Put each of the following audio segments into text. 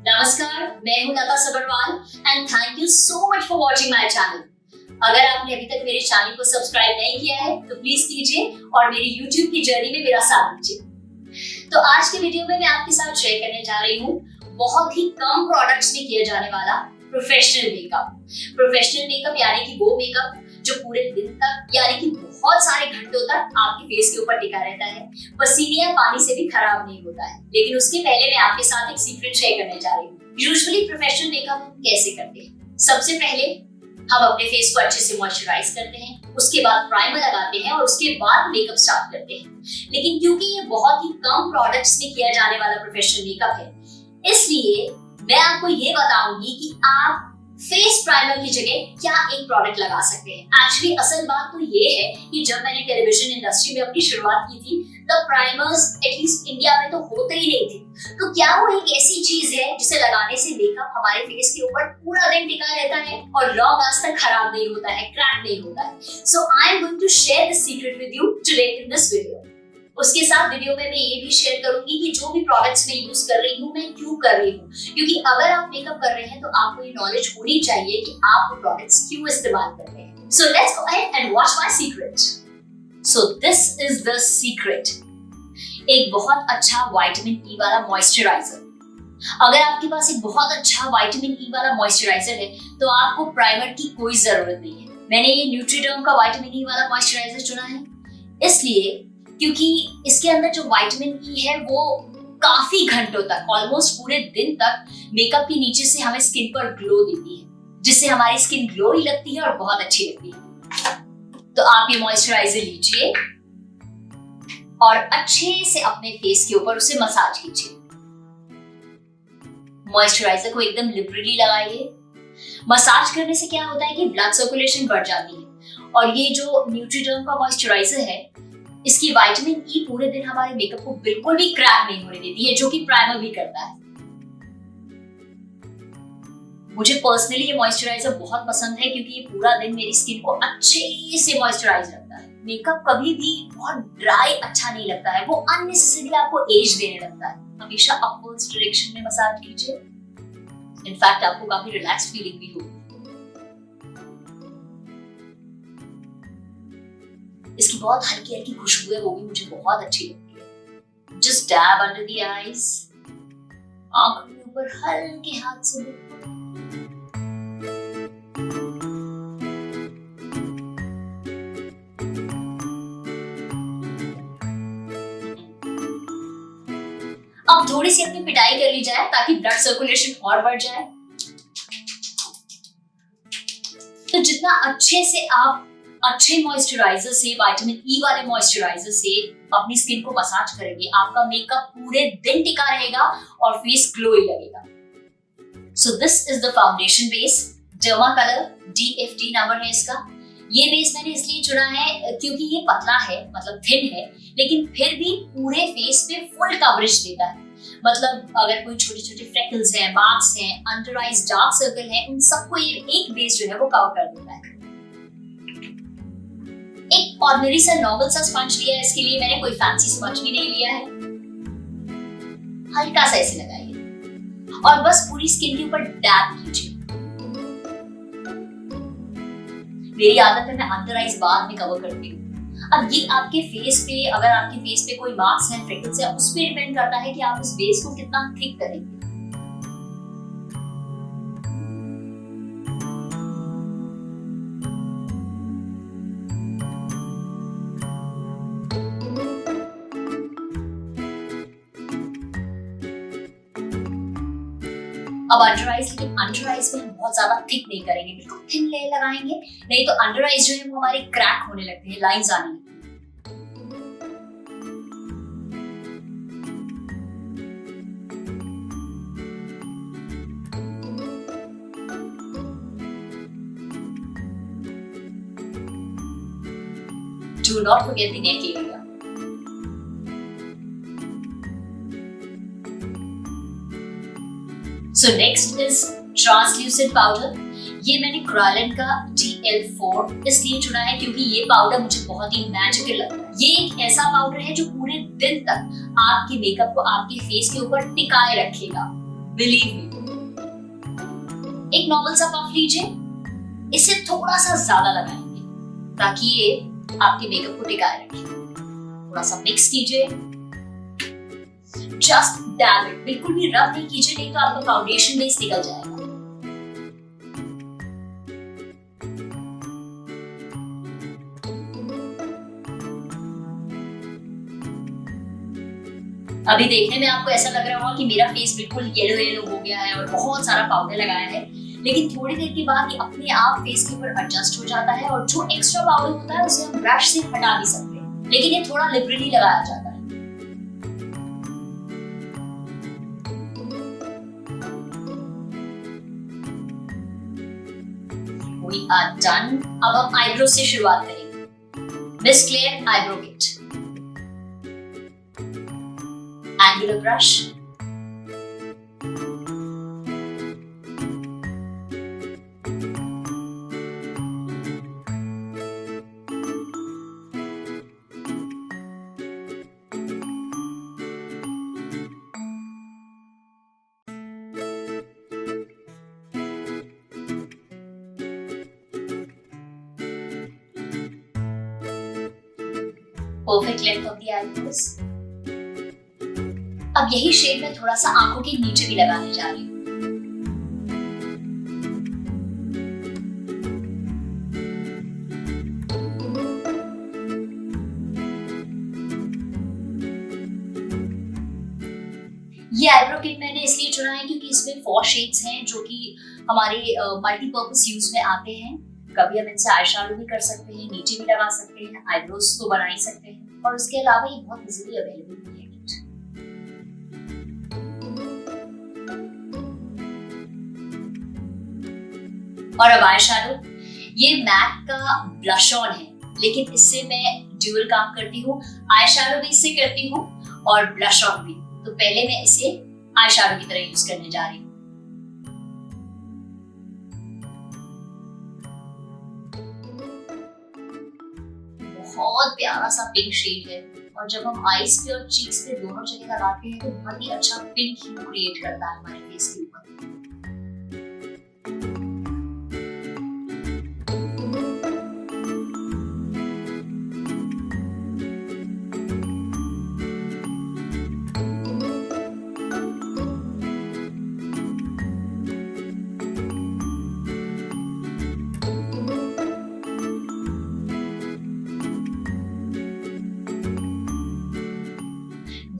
नमस्कार, मैं हूं Lata Sabharwal and thank you so much for watching my channel. अगर आपने अभी तक मेरे चैनल को सब्सक्राइब नहीं किया है तो प्लीज कीजिए और मेरी यूट्यूब की जर्नी में मेरा साथ दीजिए। तो आज के वीडियो में मैं आपके साथ शेयर करने जा रही हूँ बहुत ही कम प्रोडक्ट्स में किया जाने वाला प्रोफेशनल मेकअप। प्रोफेशनल मेकअप यानी कि वो मेकअप जो पूरे दिन तक यानी कि बहुत सारे घंटों तक आपके फेस के ऊपर टिका रहता है, पसीने या पानी से भी खराब नहीं होता है। लेकिन उसके पहले मैं आपके साथ एक सीक्रेट शेयर करने जा रही हूँ। यूजुअली प्रोफेशनल मेकअप हम कैसे करते हैं? सबसे पहले हम अपने फेस को अच्छे से मॉइस्चराइज करते हैं, उसके बाद प्राइमर लगाते हैं और उसके बाद मेकअप स्टार्ट करते हैं। लेकिन क्योंकि ये बहुत ही कम प्रोडक्ट्स में किया जाने वाला प्रोफेशनल मेकअप है, इसलिए मैं आपको ये बताऊंगी कि आप फेस प्राइमर की जगह क्या एक प्रोडक्ट लगा सकते हैं। एक्चुअली असल बात तो ये है कि जब मैंने टेलीविजन इंडस्ट्री में अपनी शुरुआत की थी तब प्राइमर्स एटलीस्ट इंडिया में तो होते ही नहीं थे। तो क्या वो एक ऐसी चीज है जिसे लगाने से मेकअप हमारे फेस के ऊपर पूरा दिन टिका रहता है और लॉन्ग आज तक खराब नहीं होता है, क्रैक नहीं होता है? So I am going to share this secret with you today in this video. उसके साथ वीडियो में मैं ये भी शेयर करूंगी कि जो भी प्रोडक्ट्स मैं यूज कर रही हूँ मैं क्यों कर रही हूँ, क्योंकि अगर आप मेकअप कर रहे हैं तो आपको ये नॉलेज होनी चाहिए कि आप वो प्रोडक्ट्स क्यों इस्तेमाल कर रहे हैं। So let's go ahead and watch my secret. So this is the secret, एक बहुत अच्छा विटामिन ई वाला मॉइस्चराइजर। अगर आपके पास एक बहुत अच्छा विटामिन ई वाला मॉइस्चराइजर है तो आपको प्राइमर की कोई जरूरत नहीं है। मैंने ये न्यूट्रीडर्म का विटामिन ई वाला मॉइस्चराइजर चुना है इसलिए क्योंकि इसके अंदर जो विटामिन ई है वो काफी घंटों तक, ऑलमोस्ट पूरे दिन तक मेकअप के नीचे से हमें स्किन पर ग्लो देती है, जिससे हमारी स्किन ग्लोई लगती है और बहुत अच्छी लगती है। तो आप ये मॉइस्चराइजर लीजिए और अच्छे से अपने फेस के ऊपर उसे मसाज कीजिए। मॉइस्चराइजर को एकदम लिबरली लगाइए। मसाज करने से क्या होता है कि ब्लड सर्कुलेशन बढ़ जाती है और ये जो न्यूट्रीडर्म का मॉइस्चराइजर है इसकी विटामिन ई पूरे दिन हमारे मेकअप को बिल्कुल भी क्रैक नहीं होने देती है, जो कि प्राइमर भी करता है। मुझे पर्सनली ये मॉइस्चराइजर बहुत पसंद है क्योंकि ये पूरा दिन मेरी स्किन को अच्छे से मॉइस्चराइज रखता है। मेकअप कभी भी बहुत ड्राई अच्छा नहीं लगता है, वो अननेसेसरी आपको एज देने लगता है। हमेशा अपवर्ड्स डायरेक्शन में मसाज कीजिए, इनफैक्ट आपको काफी रिलैक्स फीलिंग भी होगी। इसकी बहुत हल्की हल्की खुशबू है, वो भी मुझे बहुत अच्छी लगती है। Just dab under the eyes, आंखों के ऊपर हल्के हाथ से। अब थोड़ी सी अपनी पिटाई कर ली जाए ताकि ब्लड सर्कुलेशन और बढ़ जाए। तो जितना अच्छे से आप अच्छे मॉइस्चराइजर से, विटामिन ई वाले मॉइस्चराइजर से अपनी स्किन को मसाज करेंगे, आपका मेकअप पूरे दिन टिका रहेगा और फेस ग्लोई लगेगा। So this is the foundation base, Dermacolor DFD number है इसका। ये बेस मैंने इसलिए चुना है क्योंकि ये पतला है, मतलब थिन है, लेकिन फिर भी पूरे फेस पे फुल कवरेज देता है। मतलब अगर कोई छोटे छोटे फ्रेकल्स हैं, मार्क्स हैं, अंडर आईज डार्क सर्कल है, उन सबको ये एक बेस जो है वो कवर कर देता है। एक ऑर्डिनरी सा नॉर्मल सा स्पंज लिया है, इसके लिए मैंने कोई फैंसी स्पंज भी नहीं लिया है। हल्का सा ऐसे लगाइए और बस पूरी स्किन के ऊपर डैब कीजिए। मेरी आदत है मैं अंडर आईज बाद में कवर करती हूँ। अब ये आपके फेस पे, अगर आपके फेस पे कोई मार्क्स हैं, फ्रिकल्स हैं, उस पे डिपेंड करता है कि आप उस बेस को कितना थिक करेंगे। अब अंडर आईज, लेकिन अंडर आईज में हम बहुत ज्यादा थिक नहीं करेंगे, बिल्कुल थिन लेयर लगाएंगे, नहीं तो अंडर आईज जो है वो हमारे क्रैक होने लगते हैं, लाइंस आने लगती हैं। Do not forget the neck area. So next is translucent powder. ये मैंने क्रालन का DL4 इसलिए चुना है क्योंकि ये पाउडर मुझे बहुत ही मैजिकल लगता है। ये एक ऐसा पाउडर है जो पूरे दिन तक आपके मेकअप को आपके फेस के ऊपर टिकाए रखेगा बिलीव मी। एक नॉर्मल सा पफ लीजिए, इसे थोड़ा सा ज्यादा लगाएंगे ताकि ये आपके मेकअप को टिकाए रखे। थोड़ा सा मिक्स कीजिए, जस्ट डैब इट, बिल्कुल भी रब नहीं कीजिए, नहीं तो आपका फाउंडेशन बेस निकल जाएगा। अभी देखने में आपको ऐसा लग रहा होगा कि मेरा फेस बिल्कुल येलो येलो हो गया है और बहुत सारा पाउडर लगाया है, लेकिन थोड़ी देर के बाद ये अपने आप फेस के ऊपर एडजस्ट हो जाता है और जो एक्स्ट्रा पाउडर होता है उसे हम ब्रश से हटा भी सकते हैं, लेकिन ये थोड़ा लिबरली लगाया जाता है। We are done। अब हम आईब्रो से शुरुआत करेंगे। Miss clear eyebrow kit, angular brush, perfect length of the eyebrows। अब यही शेड मैं थोड़ा सा आंखों के नीचे भी लगाने जा रही हूँ। ये आईब्रो किट मैंने इसलिए चुना है क्योंकि इसमें 4 शेड्स हैं जो कि हमारे मल्टीपर्पज यूज में आते हैं। कभी हम इनसे आई शैडो भी कर सकते हैं, नीचे भी लगा सकते हैं, आईब्रोज तो बना ही सकते हैं, और उसके अलावा ये बहुत इजीली अवेलेबल भी है। और अब आई शैडो, ये मैक का ब्लश ऑन है, लेकिन इससे मैं ड्यूअल काम करती हूँ, आई शैडो भी इससे करती हूँ और ब्लश ऑन भी। तो पहले मैं इसे आई शैडो की तरह यूज करने जा रही हूँ। बहुत प्यारा सा पिंक शेड है, और जब हम आईज पे और चीक्स पे दोनों जगह लगाते हैं तो बहुत ही अच्छा पिंक ह्यू क्रिएट करता है हमारे फेस के ऊपर।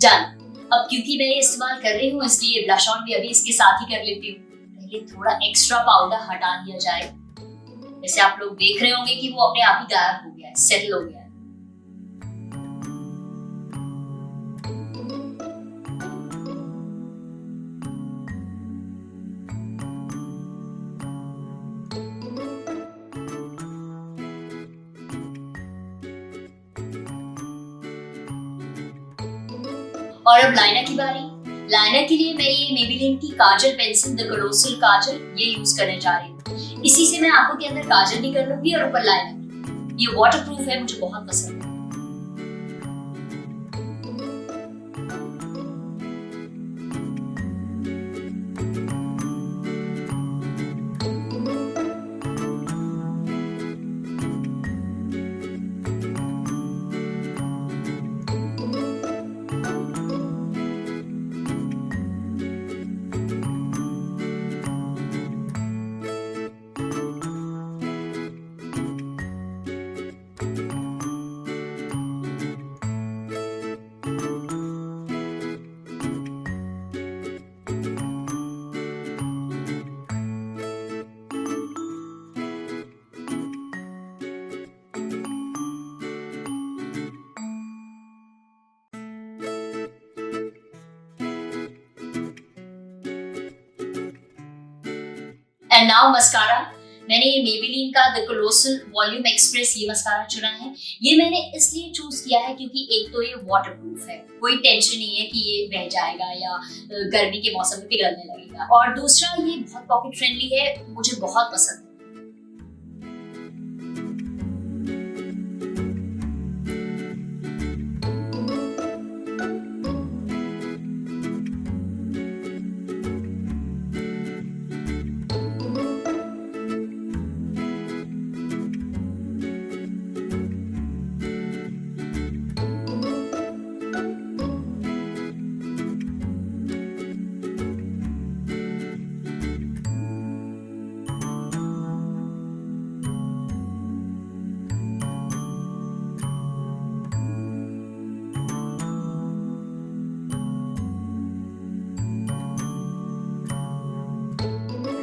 डन। अब क्योंकि मैं ये इस्तेमाल कर रही हूँ इसलिए ब्लश ऑन भी अभी इसके साथ ही कर लेती हूँ। पहले थोड़ा एक्स्ट्रा पाउडर हटा दिया जाए। जैसे आप लोग देख रहे होंगे कि वो अपने आप ही गायब हो गया है, सेटल हो गया है। और अब लाइनर की बारी। लाइनर के लिए मैं ये मेबेलिन की काजल पेंसिल द कोलोसल काजल ये यूज करने जा रही हूँ। इसी से मैं आंखों के अंदर काजल भी कर लूंगी और ऊपर लाइनर भी। ये वाटरप्रूफ है, मुझे बहुत पसंद है। And now mascara. मैंने ये मेबेलिन का द कोलोसल वॉल्यूम एक्सप्रेस ये मस्कारा चुना है। ये मैंने इसलिए चूज किया है क्योंकि एक तो ये वाटरप्रूफ है, कोई टेंशन नहीं है कि ये बह जाएगा या गर्मी के मौसम में पिघलने लगेगा, और दूसरा ये बहुत पॉकेट फ्रेंडली है, मुझे बहुत पसंद है।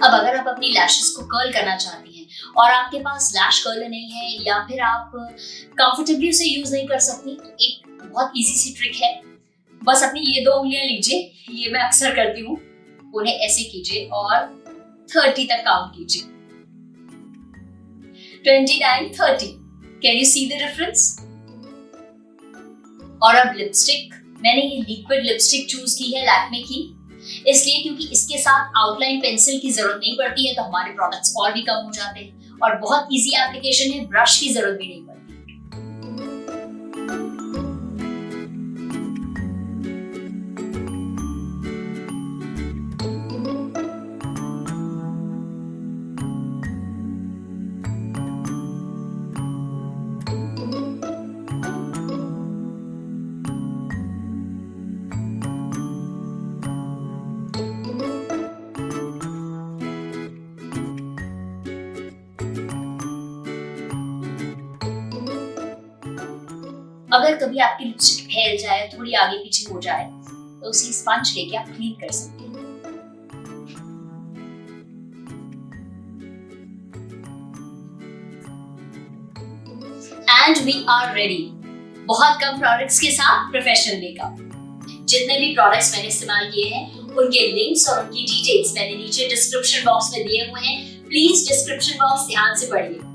अब अगर आप अपनी लैशेस को कर्ल करना चाहती हैं और आपके पास लैश कर्लर नहीं है या फिर आप कंफर्टेबली उसे यूज नहीं कर सकती, एक बहुत इजी सी ट्रिक है। बस अपनी ये 2 उंगलियां लीजिए, ये मैं अक्सर करती हूँ, उन्हें ऐसे कीजिए और 30 तक काउंट कीजिए। 29, 30। Can you see the difference? और अब लिपस्टिक, मैंने ये लिक्विड लिपस्टिक चूज की है लैक्मे की, इसलिए क्योंकि इसके साथ आउटलाइन पेंसिल की जरूरत नहीं पड़ती है, तो हमारे प्रोडक्ट्स और भी कम हो जाते हैं और बहुत इजी एप्लीकेशन है, ब्रश की जरूरत भी नहीं पड़ती। अगर कभी आपकी लिपस्टिक फैल जाए, थोड़ी आगे पीछे हो जाए, तो उसी स्पंज लेके आप क्लीन कर सकते हैं। And we are ready. बहुत कम प्रोडक्ट्स के साथ प्रोफेशनल मेकअप। जितने भी प्रोडक्ट्स मैंने इस्तेमाल किए हैं उनके लिंक्स और उनकी डिटेल्स मैंने नीचे डिस्क्रिप्शन बॉक्स में दिए हुए हैं। प्लीज डिस्क्रिप्शन बॉक्स ध्यान से पढ़िए।